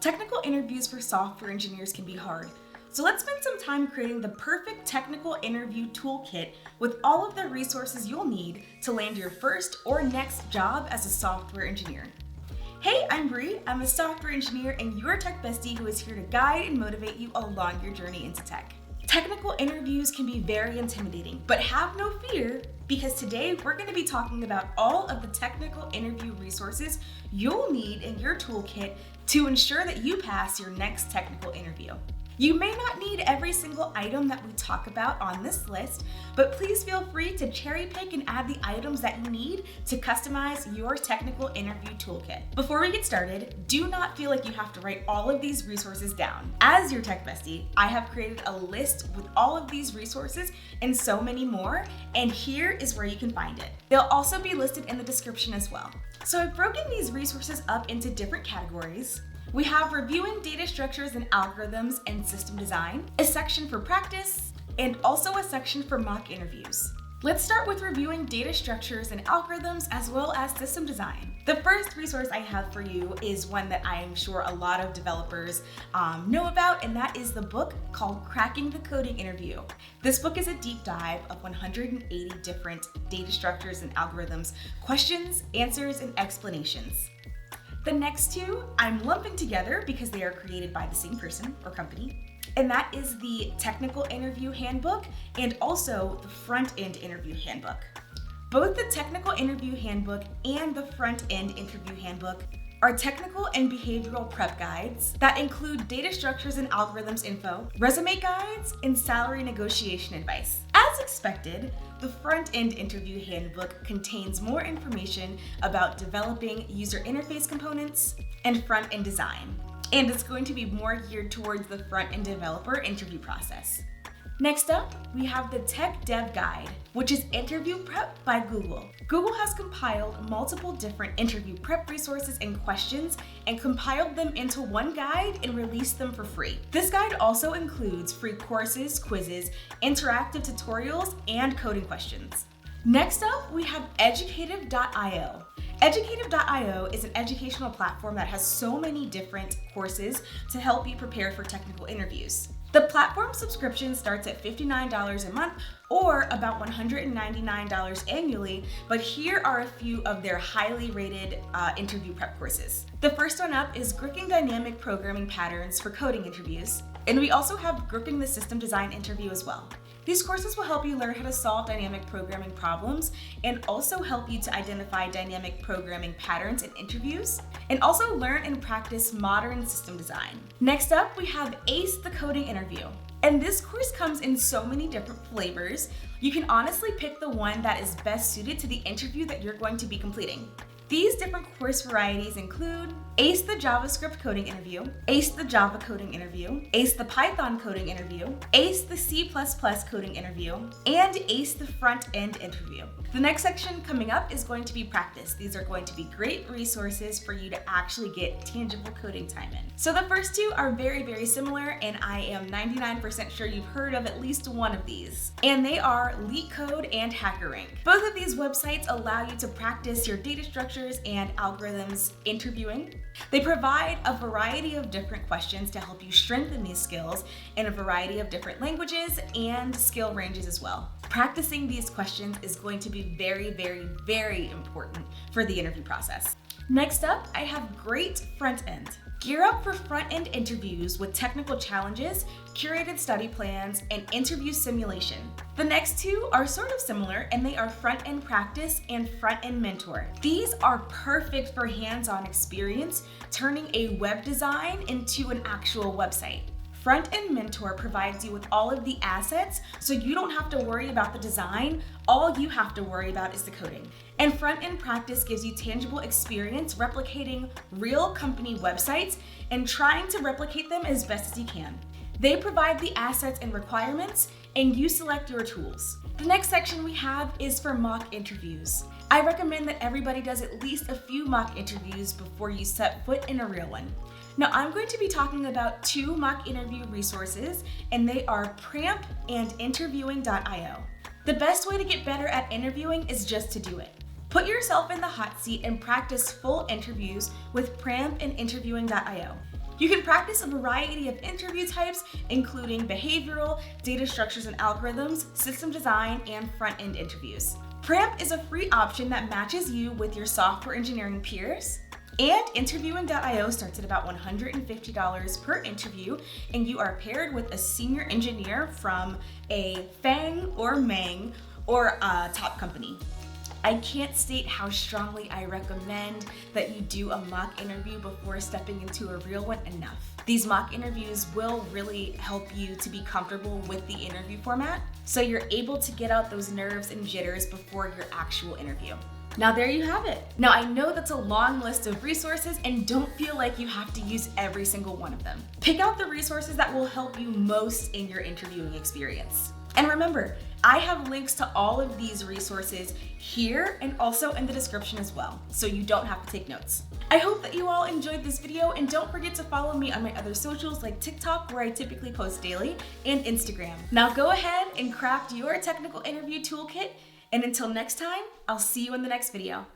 Technical interviews for software engineers can be hard, so let's spend some time creating the perfect technical interview toolkit with all of the resources you'll need to land your first or next job as a software engineer. Hey, I'm Bree. I'm a software engineer and your tech bestie who is here to guide and motivate you along your journey into tech. Technical interviews can be very intimidating, but have no fear because today we're going to be talking about all of the technical interview resources you'll need in your toolkit to ensure that you pass your next technical interview. You may not need every single item that we talk about on this list, but please feel free to cherry pick and add the items that you need to customize your technical interview toolkit. Before we get started, do not feel like you have to write all of these resources down. As your tech bestie, I have created a list with all of these resources and so many more, and here is where you can find it. They'll also be listed in the description as well. So I've broken these resources up into different categories. We have reviewing data structures and algorithms and system design, a section for practice, and also a section for mock interviews. Let's start with reviewing data structures and algorithms as well as system design. The first resource I have for you is one that I am sure a lot of developers know about, and that is the book called Cracking the Coding Interview. This book is a deep dive of 180 different data structures and algorithms, questions, answers, and explanations. The next two I'm lumping together because they are created by the same person or company, and that is the Technical Interview Handbook and also the Front-End Interview Handbook. Both the Technical Interview Handbook and the Front-End Interview Handbook are technical and behavioral prep guides that include data structures and algorithms info, resume guides, and salary negotiation advice. As expected, the Front-End Interview Handbook contains more information about developing user interface components and front-end design, and it's going to be more geared towards the front-end developer interview process. Next up, we have the Tech Dev Guide, which is interview prep by Google. Google has compiled multiple different interview prep resources and questions and compiled them into one guide and released them for free. This guide also includes free courses, quizzes, interactive tutorials, and coding questions. Next up, we have educative.io. Educative.io is an educational platform that has so many different courses to help you prepare for technical interviews. The platform subscription starts at $59 a month or about $199 annually, but here are a few of their highly rated interview prep courses. The first one up is Gripping Dynamic Programming Patterns for Coding Interviews, and we also have Gripping the System Design Interview as well. These courses will help you learn how to solve dynamic programming problems and also help you to identify dynamic programming patterns in interviews and also learn and practice modern system design. Next up, we have Ace the Coding Interview. And this course comes in so many different flavors. You can honestly pick the one that is best suited to the interview that you're going to be completing. These different course varieties include Ace the JavaScript Coding Interview, Ace the Java Coding Interview, Ace the Python Coding Interview, Ace the C++ Coding Interview, and Ace the Front-End Interview. The next section coming up is going to be practice. These are going to be great resources for you to actually get tangible coding time in. So the first two are very, very similar, and I am 99% sure you've heard of at least one of these. And they are LeetCode and HackerRank. Both of these websites allow you to practice your data structures and algorithms interviewing. They provide a variety of different questions to help you strengthen these skills in a variety of different languages and skill ranges as well. Practicing these questions is going to be very, very, very important for the interview process. Next up, I have Great Front End. Gear up for front-end interviews with technical challenges, curated study plans, and interview simulation. The next two are sort of similar, and they are Front-End Practice and Front-End Mentor. These are perfect for hands-on experience, turning a web design into an actual website. Front-End Mentor provides you with all of the assets, so you don't have to worry about the design. All you have to worry about is the coding. And Front-End Practice gives you tangible experience replicating real company websites and trying to replicate them as best as you can. They provide the assets and requirements, and you select your tools. The next section we have is for mock interviews. I recommend that everybody does at least a few mock interviews before you set foot in a real one. Now, I'm going to be talking about two mock interview resources, and they are Pramp and interviewing.io. The best way to get better at interviewing is just to do it. Put yourself in the hot seat and practice full interviews with Pramp and interviewing.io. You can practice a variety of interview types, including behavioral, data structures and algorithms, system design, and front-end interviews. Pramp is a free option that matches you with your software engineering peers. And interviewing.io starts at about $150 per interview, and you are paired with a senior engineer from a FANG or MANG or a top company. I can't state how strongly I recommend that you do a mock interview before stepping into a real one enough. These mock interviews will really help you to be comfortable with the interview format, so you're able to get out those nerves and jitters before your actual interview. Now there you have it. Now I know that's a long list of resources, and don't feel like you have to use every single one of them. Pick out the resources that will help you most in your interviewing experience. And remember, I have links to all of these resources here and also in the description as well, so you don't have to take notes. I hope that you all enjoyed this video, and don't forget to follow me on my other socials like TikTok, where I typically post daily, and Instagram. Now go ahead and craft your technical interview toolkit, and until next time, I'll see you in the next video.